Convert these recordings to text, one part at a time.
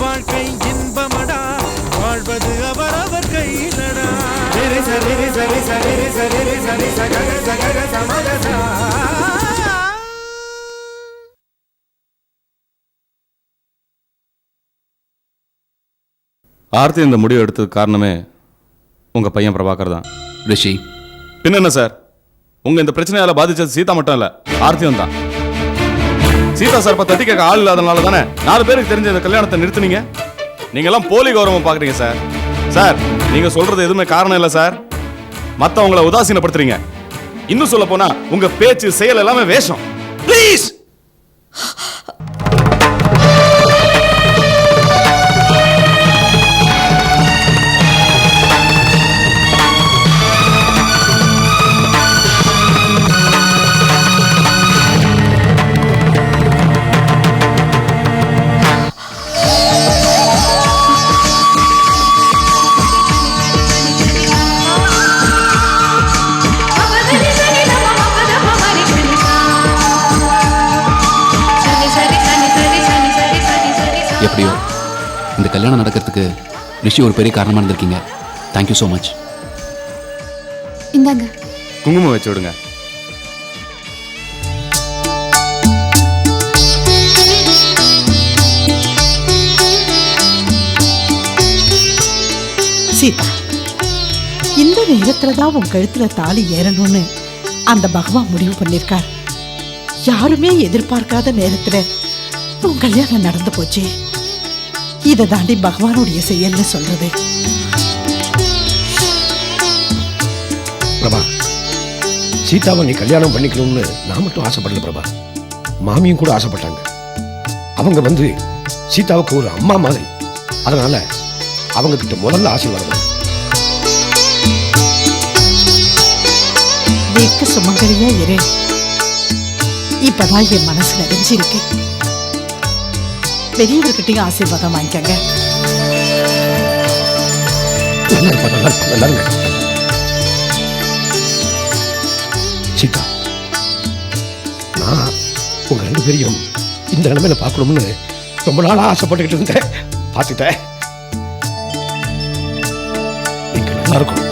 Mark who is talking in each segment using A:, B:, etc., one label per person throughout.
A: வாழ்க்கை இன்பமடா, வாழ்வது அவரவர் கையிலடா. சரி சரி சரி சரி சரி சரி சகக சகக சமகசா.
B: ஆர்த்தி இந்த முடிவு எடுத்ததுக்கு காரணமே உங்க பையன் பிரபாகர் தான்.
C: ரிஷி,
B: பின்ன என்ன சார், உங்க இந்த பிரச்சனையால பாதிச்சது சீதா மட்டும் இல்ல, ஆர்த்தியும் தான். சீதா சார் தட்டி கேட்க ஆள் இல்லாதனால தானே 4 பேருக்கு தெரிஞ்ச இந்த கல்யாணத்தை நிறுத்துனீங்க. நீங்க எல்லாம் போலி கௌரவம் பாக்குறீங்க சார். சார், நீங்க சொல்றது எதுவுமே காரணம் இல்ல சார், மத்தவங்களை உதாசீனப்படுத்துறீங்க. இன்னும் சொல்ல போனா உங்க பேச்சு செயல் எல்லாமே வேஷம். ப்ளீஸ்.
C: எப்படியோ இந்த கல்யாணம் நடக்கிறதுக்கு ரிஷி ஒரு பெரிய காரணமா இருந்திருக்கீங்க. Thank you so much.
D: இந்தாங்க
B: குங்குமம் வச்சு விடுங்க.
E: சீதா, இந்த நேரத்துலதான் உன் கழுத்துல தாலி ஏறணும்னு அந்த பகவான் முடிவு பண்ணிருக்கார். யாருமே எதிர்பார்க்காத நேரத்துல உன் கல்யாணம் நடந்து போச்சு. இதை தாண்டி பகவானுடைய செயல்னு சொல்றது.
F: பிரபா, சீதாவை நீ கல்யாணம் பண்ணிக்கணும்னு நான் மட்டும் ஆசைப்படல பிரபா, மாமியும் கூட ஆசைப்பட்டாங்க. அவங்க சீதாவுக்கு ஒரு அம்மா மாதிரி. அதனால அவங்க கிட்ட முதல்ல ஆசீர்வாதம்.
E: வீட்டு சுமங்கலியா இரு. இப்பதான் என் மனசு நிறைஞ்சிருக்கு. பெரியவர்கிட்டையும் ஆசீர்வாதம் வாங்கிக்கங்க.
F: சீதா, நான் உங்க 2 பேரையும் இந்த நிலைமையில பார்க்கணும்னு ரொம்ப நாளா ஆசைப்பட்டுக்கிட்டு இருந்தேன். பார்த்துட்டேன். நீங்க நல்லா இருக்கும்.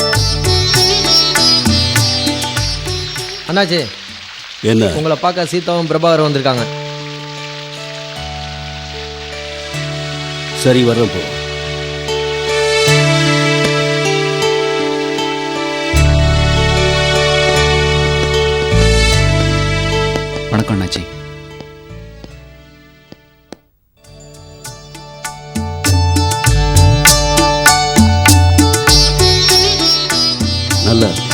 G: அண்ணாச்சி,
H: என்ன?
G: உங்களை பார்க்க சீதாவும் பிரபாகரும் வந்திருக்காங்க.
H: சரி, வர்றேன் போ.
C: வணக்கம் அண்ணாச்சி.
H: நல்லா இருக்கு.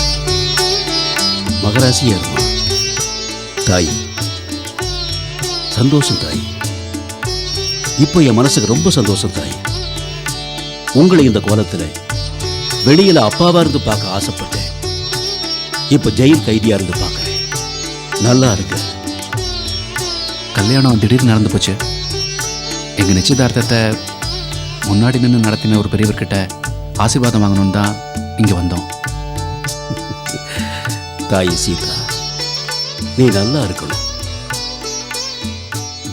H: மகராசியா இருமா தாய். சந்தோஷம் தாய். இப்போ என் மனசுக்கு ரொம்ப சந்தோஷம் தாய். உங்களை இந்த கோலத்துல வெளியில அப்பாவா இருந்து பார்க்க ஆசைப்பட்டேன். இப்ப ஜெயில் கைதியா இருந்து பார்க்கிறேன். நல்லா இருக்கு.
C: கல்யாணம் திடீர்னு நடந்து போச்சு. எங்க நிச்சயதார்த்தத்தை முன்னாடி நின்று நடத்தின ஒரு பெரியவர்கிட்ட ஆசீர்வாதம் வாங்கணும்னு தான் இங்க வந்தோம்.
H: தாய் சீதா, நீ நல்லா இருக்கணும்.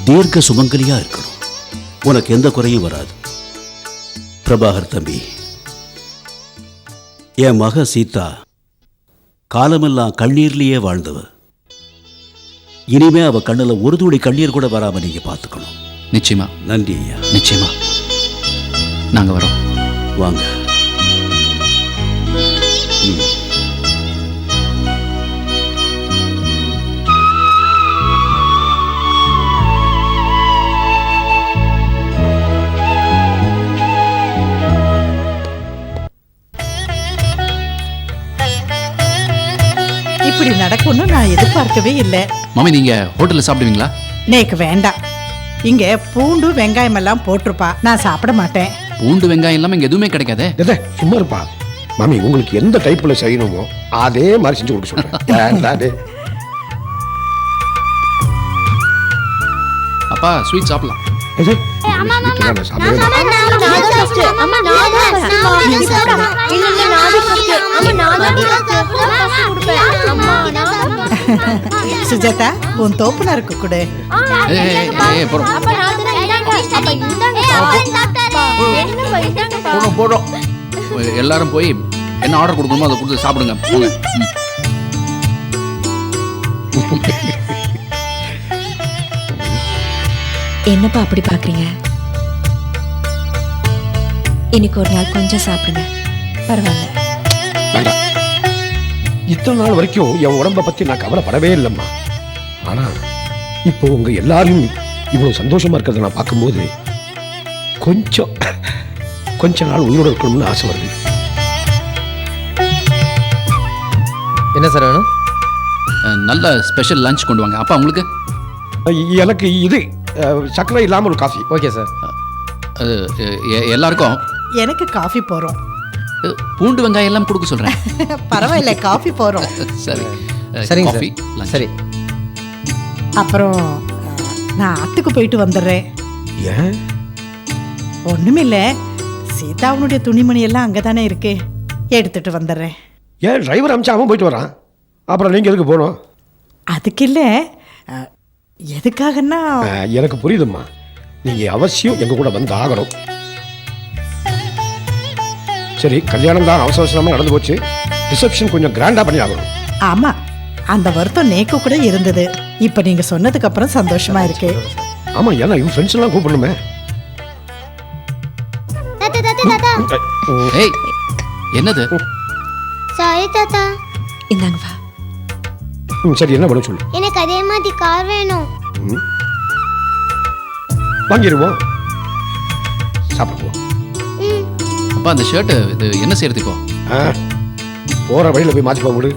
H: தீர்க்க சுமங்கலியா இருக்கணும். உனக்கு எந்த குறையும் வராது. பிரபாகர் தம்பி, என் மக சீதா காலமெல்லாம் கண்ணீர்லயே வாழ்ந்தவ. இனிமே அவ கண்ணுல ஒரு துளி கண்ணீர் கூட வராம நீங்க பார்த்துக்கணும்.
C: நிச்சயமா.
H: நன்றி ஐயா.
C: நிச்சயமா. நாங்க வரோம்.
H: வாங்க.
E: இப்படி நடக்கும்னு நான் எதிர்பார்க்கவே இல்லை.
C: மாமி, நீங்க ஹோட்டல்ல சாப்பிடுவீங்களா?
E: நேக்கு வேண்டாம். இங்க பூண்டு வெங்காயம் எல்லாம் போட்டிருப்பா, நான் சாப்பிட மாட்டேன்.
C: பூண்டு வெங்காயம் இல்லாம இங்க எதுவுமே கிடைக்காதே.
F: சும்மா இருப்பா மாமி. உங்களுக்கு எந்த டைப்ல செய்யணுமோ அதே மாதிரி செஞ்சு கொடுக்க சொல்றேன்.
C: அப்ப அப்பா ஸ்வீட் சாப்பிடலாம்.
F: இது வீட்டுல நான் சாப்பிடவே
E: சுஜாதா உன் தோப்புனாருக்கு கொடு.
C: போறோம் போடுறோம் போடுறோம். எல்லாரும் போய் என்ன ஆர்டர் கொடுக்கணுமோ அதை கொடுத்து சாப்பிடுங்க போங்க.
D: என்னப்பா அப்படி பாக்குறீங்க? இன்னைக்கு ஒரு நாள் கொஞ்சம் சாப்பிடுங்க, பரவாயில்ல.
F: வேண்டாம். இத்தனை நாள் வரைக்கும் என் உடம்ப பத்தி நான் கவலைப்படவே இல்லைம்மா. ஆனா இப்போ உங்க எல்லாரும் இவ்வளவு சந்தோஷமா இருக்கிறத நான் பார்க்கும்போது கொஞ்ச நாள் உயிரோட இருக்கணும்னு ஆசை வருது.
G: என்ன சார் வேணும்?
C: நல்ல ஸ்பெஷல் லஞ்ச் கொண்டு வாங்க. அப்பா உங்களுக்கு?
F: எனக்கு இது சக்கரை இல்லாமல் ஒரு காஃபி.
G: Okay sir.
C: எல்லாருக்கும்
E: எனக்கு காஃபி போறோம்.
C: பூண்டு வெங்காயம் எல்லாம் கொடுக்க சொல்றேன்.
E: பரவாயில்ல, காஃபி போறோம்.
C: சரி
G: சரிங்க
C: காஃபி
G: சார்.
C: லஞ்ச்.
G: சரி.
E: அப்புறம் நான் அத்துக்கு போயிட்டு வந்துடுறேன்.
F: ஏன்?
E: ஒண்ணுமில்ல, சீதாவுனுடைய துணிமணி எல்லாம் அங்கதானே இருக்கு, எடுத்துட்டு வந்துடுறேன்.
F: ஏன் டிரைவர் அமிச்சா அவன் போயிட்டு வரான், அப்புறம் நீங்க எதுக்கு போகணும்?
E: அதுக்கு இல்ல, எதுக்காகன்னா
F: எனக்கு புரியுதும்மா, நீங்க அவசியம் எங்க கூட வந்து ஆகணும். சரி, கல்யாணம் தான் அவசர அவசரமா நடந்து போச்சு, ரிசப்ஷன் கொஞ்சம் கிராண்டா பண்ணி ஆகணும்.
E: ஆமா, அந்த வருத்தம் நேக்கு கூட இருந்தது. இப்ப நீங்க சொன்னதுக்கு அப்புறம் சந்தோஷமா இருக்கு.
F: ஆமா, ஏன்னா இவன் ஃப்ரெண்ட்ஸ் எல்லாம் கூப்பிடணுமே.
C: ஏய், என்னது?
I: சாரி தாத்தா.
D: இந்தாங்க வா.
F: சரி, என்ன பண்ண சொல்லு.
I: எனக்கு அதே மாதிரி கார் வேணும்.
F: வாங்கிடுவோம், சாப்பிடுவோம்.
C: அப்பா அந்த ஷர்ட் இது என்ன செய்யறது இப்போ?
F: போற வழியில போய் மாத்தி போக.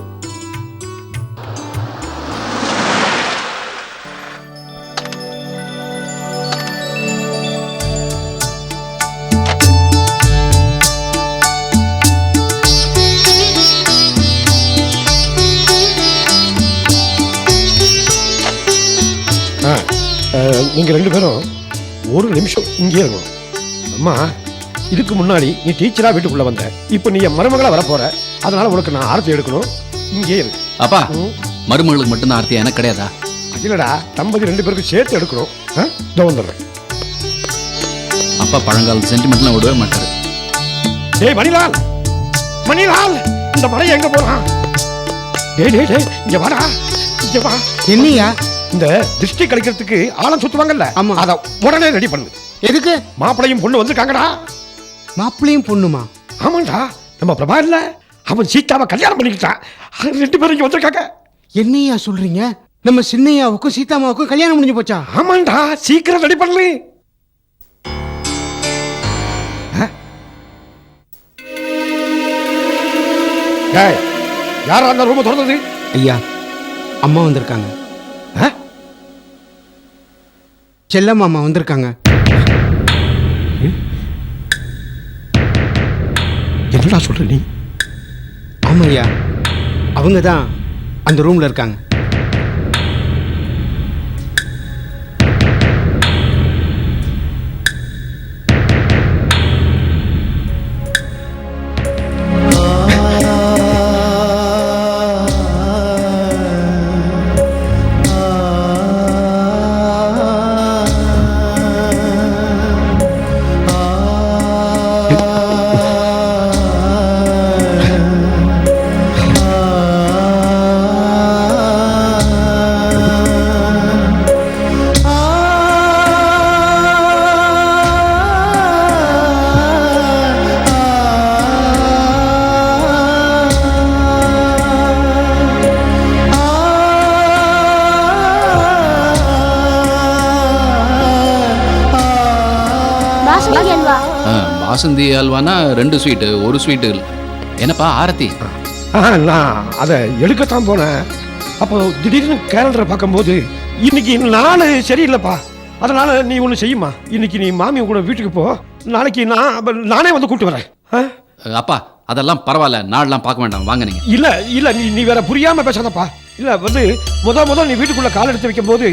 F: நீங்க ரெண்டு பேரும் ஒரு நிமிஷம் இங்கே இருக்கணும். அம்மா, இதுக்கு முன்னாடி நீ டீச்சரா வீட்டுக்குள்ள வந்த, இப்போ நீ என் மருமகளா வரப்போற, அதனால உனக்கு நான் ஆரத்தி எடுக்கணும். இங்கே இருக்கு.
C: அப்பா, மருமகளுக்கு மட்டும்தான் ஆர்த்தி, எனக்கு கிடையாதா?
F: இல்லடா, தம்பதி ரெண்டு பேருக்கு சேர்த்து எடுக்கணும். வந்துடுறேன்.
C: அப்பா பழங்கால சென்டிமெண்ட்லாம் விடவே மாட்டாரு.
F: டேய் மணிலால், மணிலால், இந்த மலை எங்க போறான்? டேய் டேய் டேய், இங்க வாடா, இங்க வா.
J: என்னையா?
F: இந்த திருஷ்டி கழிக்கிறதுக்கு ஆழம் சுத்துவாங்கல்ல, அத உடனே ரெடி பண்ணு.
J: எதுக்கு?
F: மாப்பிளையும் பொண்ணு வந்திருக்காங்கடா.
J: மாப்பிளையும் பொண்ணுமா?
F: ஆமாண்டா, நம்ம பிரபா இல்ல, அவன் சீதாவை கல்யாணம் பண்ணிக்கிட்டான். ரெண்டு பேரும் இங்க வந்திருக்காங்க.
J: என்னையா சொல்றீங்க? நம்ம சின்னையாவுக்கும் சீதாமாவுக்கும் கல்யாணம் முடிஞ்சு போச்சா?
F: ஆமாண்டா, சீக்கிரம் ரெடி பண்ணு. யாரா அந்த ரூம் திறந்தது?
J: ஐயா, அம்மா வந்திருக்காங்க. செல்லம்மாமா வந்திருக்காங்க.
F: என்னடா சொல்ற நீ?
J: ஆமாய்யா, அவங்க தான் அந்த ரூம்ல இருக்காங்க.
C: பாசந்தி அல்வானா 2 ஸ்வீட்டு, 1 ஸ்வீட்டு. என்னப்பா ஆரத்தி?
F: நான் அதை எடுக்கத்தான் போனேன். அப்போ திடீர்னு கேலண்டரை பார்க்கும்போது இன்னைக்கு நாள் சரியில்லைப்பா, அதனால நீ ஒன்று செய்யுமா, இன்னைக்கு நீ மாமி கூட வீட்டுக்கு போ, நாளைக்கு நானே வந்து கூப்பிட்டு வரேன்.
C: அப்பா அதெல்லாம் பரவாயில்ல, நாள்லாம் பார்க்க வேண்டாம், வாங்க நீங்க.
F: இல்ல இல்ல, நீ வேற புரியாம பேசாதப்பா. இல்ல வந்து முத நீ வீட்டுக்குள்ள கால் எடுத்து வைக்கும் போது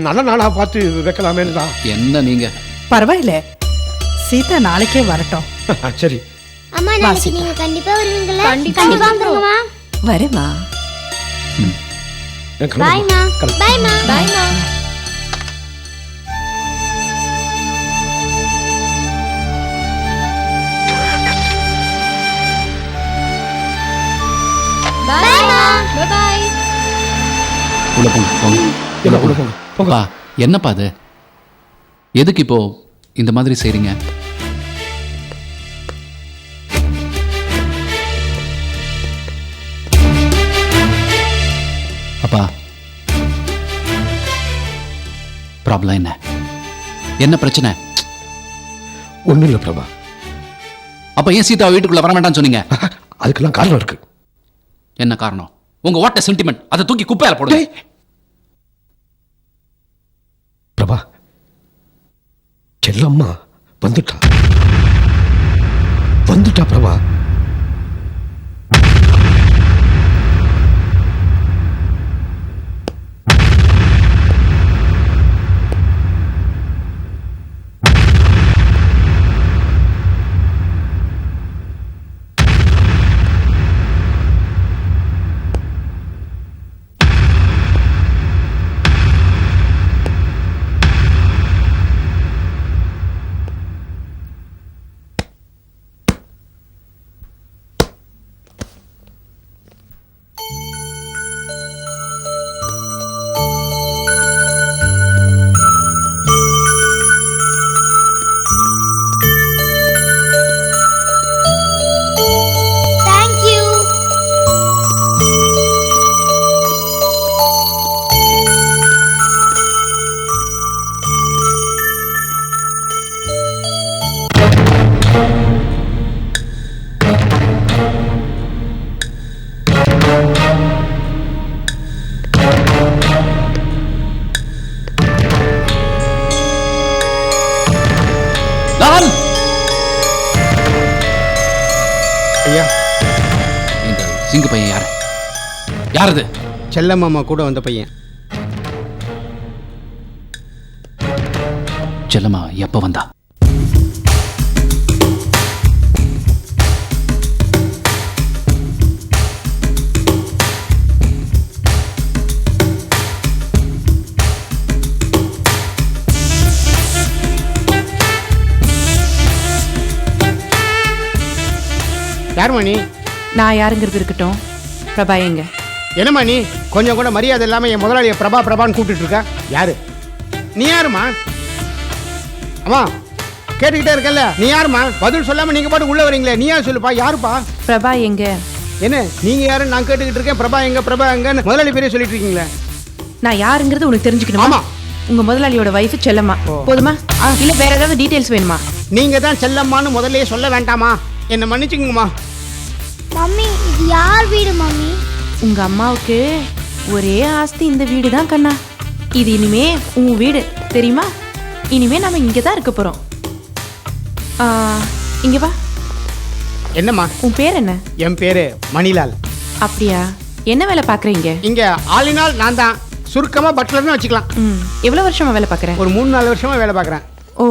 F: நல்ல நாளா பார்த்து வைக்கலாமேன்னு தான்.
C: என்ன நீங்க
E: பரவாயில்ல, சீதா நாளைக்கே வரட்டும்.
F: சரி.
I: அம்மா
E: வா,
I: நாளைக்கு
E: சீதா.
I: நீங்க கண்டிப்பா வருவீங்களா?
D: கண்டிப்பா
I: வந்துருங்கம்மா.
D: வரேம்மா.
I: பாய்மா. பாய்மா.
D: பாய்மா.
I: பாய்மா.
D: பாய்.
C: உள்ள போங்க போங்க
F: இல்ல, உள்ள போங்க.
C: போங்கப்பா. என்னப்பா அது? எதுக்கு இப்போ இந்த மாதிரி செய்றீங்க? அப்பா, ப்ராப்ளம் என்ன? என்ன பிரச்சனை?
F: ஒண்ணும் இல்ல பிரபா.
C: அப்ப ஏன் சீதா வீட்டுக்குள்ள வர வேண்டாம்னு சொன்னீங்க?
F: அதுக்கெல்லாம் காரணம் இருக்கு.
C: என்ன காரணம்? உங்க வாட்ட சென்டிமெண்ட் அதை தூக்கி குப்பையால போடுங்க.
F: பிரபா, செல்லம்மா வந்துட்டா பிரபா.
I: Thank you.
C: லால்!
J: ஐயா,
C: இந்த சிங்கு பையன் யாரு? யாரது?
J: செல்லம்மாமா கூட வந்த பையன்.
C: செல்லம்மா எப்ப வந்தா?
J: யாரும்மா நீ?
E: நான் யாருங்கிறது இருக்கட்டும், பிரபா எங்க?
J: என்னம்மா நீ கொஞ்சம் கூட மரியாதை இல்லாமல் என் முதலாளியை பிரபா பிரபான்னு கூப்பிட்டு இருக்க? யாரு நீ? யாருமா? அம்மா கேட்டுக்கிட்டே இருக்கல்ல, நீ யாருமா? பதில் சொல்லாமல் நீங்கள் பாட்டு உள்ளே வரீங்களே, நீ யார் சொல்லுப்பா? யாருப்பா?
E: பிரபா எங்க?
J: என்ன நீங்கள் யாரு நான் கேட்டுக்கிட்டு இருக்கேன்? பிரபா எங்கன்னு முதலாளி பேரே சொல்லிட்டு இருக்கீங்களே.
E: நான் யாருங்கிறது உனக்கு தெரிஞ்சுக்கணுமா?
J: ஆமா.
E: உங்க முதலாளியோட வைஃப் செல்லம்மா. போதுமா? இல்ல வேற ஏதாவது டீடைல்ஸ் வேணுமா?
J: நீங்கள் தான் செல்லம்மான்னு முதல்லயே சொல்ல வேண்டாமா? என்னை மன்னிச்சுங்கம்மா.
I: மம்மி இது யார் வீடு மம்மி?
E: உங்க அம்மாவுக்கு ஒரே ஆஸ்தி இந்த வீடு தான் கண்ணா. இது இனிமே உன் வீடு தெரியுமா? இனிமே நாம இங்க தான் இருக்க போறோம். இங்க வா.
J: என்னம்மா?
E: உன் பேர் என்ன?
J: என் பேரு மணிலால்.
E: அப்படியா? என்ன வேலை பாக்குறீங்க?
J: இங்க ஆளினால் நான் தான், சுருக்கமா பட்லர்னு வச்சுக்கலாம்.
E: எவ்வளவு வருஷமா வேலை பாக்குறேன்?
J: ஒரு 3-4 வருஷமா வேலை பார்க்குறேன்.
E: ஓ,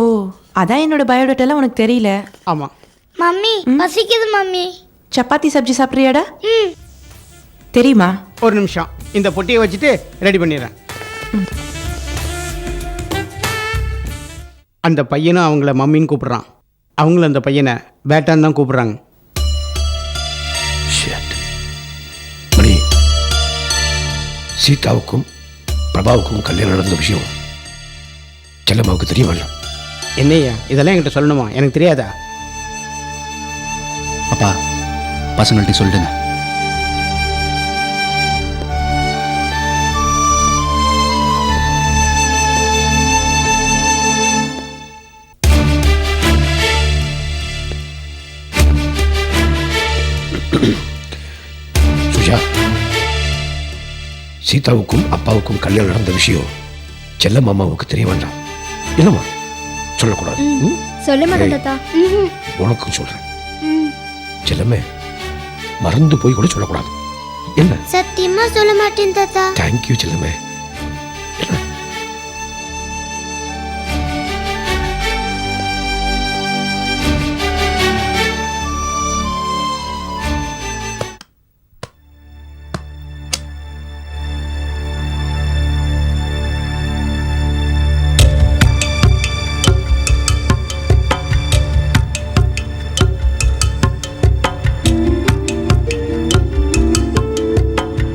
E: அதான் என்னோட பயோடேட்டெல்லாம் உனக்கு தெரியல.
J: ஆமா.
I: மம்மி பசிக்குது மம்மி.
E: சப்பாத்தி சப்ஜி சாப்பிட்றியாடா?
I: ம்.
E: தெரியுமா?
J: ஒரு நிமிஷம், இந்த பொட்டியை வச்சுட்டு ரெடி பண்ணிடுறேன். அந்த பையனும் அவங்கள மம்மின்னு கூப்பிடுறான், அவங்களும் அந்த பையனை பேட்டான்னு தான் கூப்பிடுறாங்க.
F: மணி, சீதாவுக்கும் பிரபாவுக்கும் கல்யாணம் நடந்த விஷயம் செல்லம்மாவுக்கு தெரியவில்லை.
J: என்னையா இதெல்லாம் என்கிட்ட சொல்லணுமா? எனக்கு தெரியாதா?
C: அப்பா, பசங்கள்ட்ட சொல்லிடுங்க.
F: சுஷா, சீதாவுக்கும் அப்பாவுக்கும் கல்யாணம் நடந்த விஷயம் செல்லம்மாவுக்கு தெரிய வேண்டாம். என்னம்மா சொல்லக்கூடாது?
I: சொல்ல மாட்டேன் தாத்தா.
F: உனக்கும் சொல்றேன் செல்லமே, மறந்து போய் கூட சொல்லக்கூடாது. என்ன
I: சத்தியமா சொல்ல மாட்டேன் தாத்தா.
F: தேங்க்யூ செல்லமே.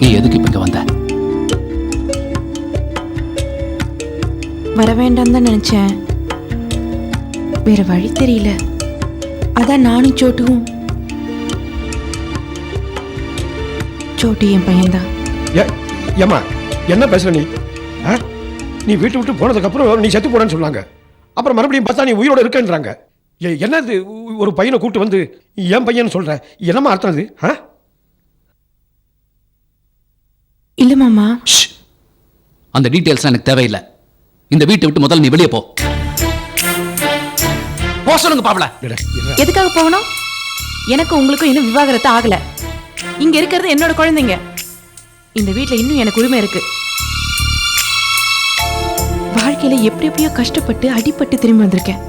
C: நீ எதுக்கு இப்ப இங்க வந்த?
D: வர வேண்டாம் தான் நினைச்சேன், வேற வழி தெரியல. அதான் நானும் சோட்டுவும். சோட்டு என் பையன்தான்.
F: ஏம்மா என்ன பேசுற நீ? நீ வீட்டு விட்டு போனதுக்கு அப்புறம் நீ செத்து போனேன்னு சொன்னாங்க. அப்புறம் மறுபடியும் பார்த்தா நீ உயிரோட இருக்கன்றாங்க. என்னது ஒரு பையனை கூட்டு வந்து என் பையன் சொல்ற? என்னம்மா அர்த்தம் அது?
D: இல்ல மாமா,
C: அந்த டீடைல்ஸ் எனக்கு தேவையில்லை. இந்த வீட்டை விட்டு முதல்ல நீ வெளியே போ. போ சொல்லுங்க பாவல.
D: எதுக்காக போகணும்? எனக்கு உங்களுக்கும் இன்னும் விவாகரத்து ஆகல. இங்க இருக்கிறது என்னோட குழந்தைங்க. இந்த வீட்டுல இன்னும் எனக்கு உரிமை இருக்கு. வாழ்க்கையில எப்படி எப்படியோ கஷ்டப்பட்டு அடிபட்டு திரும்பி வந்திருக்கேன்.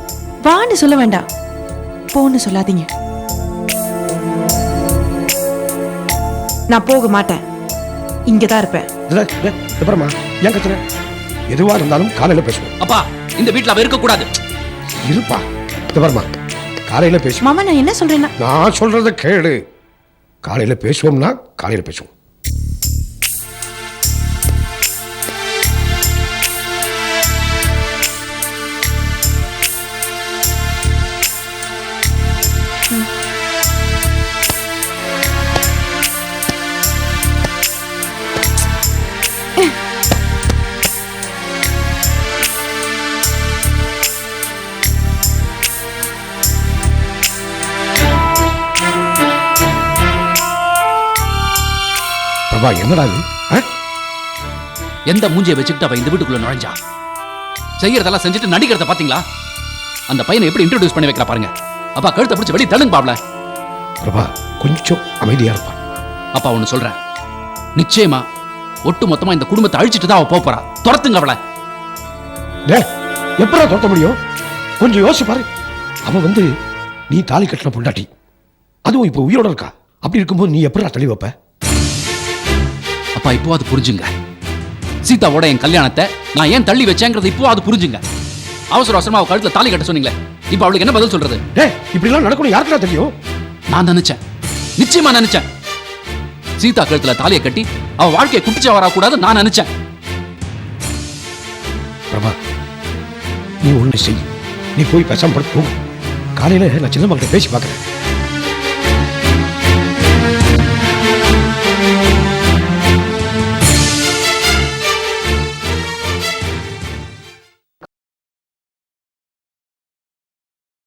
D: வான்னு சொல்ல வேண்டாம், போன்னு சொல்லாதீங்க. நான் போக மாட்டேன், இங்கதான் இருப்பேன்.
F: ஏன் கத்துற? எதுவா இருந்தாலும் காலையில பேசுவோம்.
C: அப்பா, இந்த வீட்டுல அவ இருக்க கூடாது.
F: இருப்பா, வரமா காலையில பேசுவோம்.
D: மாமா, நான் என்ன சொல்றேன்னா,
F: நான் சொல்றத கேளு. காலையில பேசுவோம்னா காலையில பேசுவோம். என்னடா இது?
C: எந்த மூஞ்சியை வச்சுக்கிட்டு அவ இந்த வீட்டுக்குள்ள நுழைஞ்சா? செய்யறதெல்லாம் செஞ்சுட்டு நடிக்கிறத பாத்தீங்களா? அந்த பையனை எப்படி இன்ட்ரோடியூஸ் பண்ணி வைக்கிறா பாருங்க. அப்பா, கழுத்தை பிடிச்சி வெளியே தள்ளுங்க பாவல.
F: பிரபா, கொஞ்சம் அமைதியா இருப்பா.
C: அப்பா, ஒண்ணு சொல்றேன், நிச்சயமா ஒட்டு மொத்தமா இந்த குடும்பத்தை அழிச்சிட்டு தான் அவ போறா. துரத்துங்க அவளை.
F: எப்படா துரத்த முடியும்? கொஞ்சம் யோசிச்சு பாரு. அவ வந்து நீ தாலி கட்டின பொண்டாட்டி, அதுவும் இப்ப உயிரோட இருக்கா. அப்படி இருக்கும்போது நீ எப்படா தள்ளி வைப்ப?
C: அப்பா, இப்போ அது புரிஞ்சுங்க. சீதாவோட என் கல்யாணத்தை நான் ஏன் தள்ளி வச்சேங்கிறது இப்போ அது புரிஞ்சுங்க. அவசர அவசரமா அவ கழுத்துல தாலி கட்ட சொன்னீங்களே, இப்போ அவளுக்கு என்ன பதில் சொல்றது?
F: இப்படி எல்லாம் நடக்கணும் யாருக்குடா தெரியும்?
C: நான் நினைச்சேன், நிச்சயமா நினைச்சேன். சீதா கழுத்துல தாலியை கட்டி அவ வாழ்க்கையை குட்டிச்சா வரக்கூடாது நான் நினைச்சேன்.
F: பிரபா, நீ ஒண்ணு செய். நீ போய் பேசாம படுத்து தூங்கு. காலையில நான் சின்ன மகிட்ட பேசி பார்க்கிறேன்.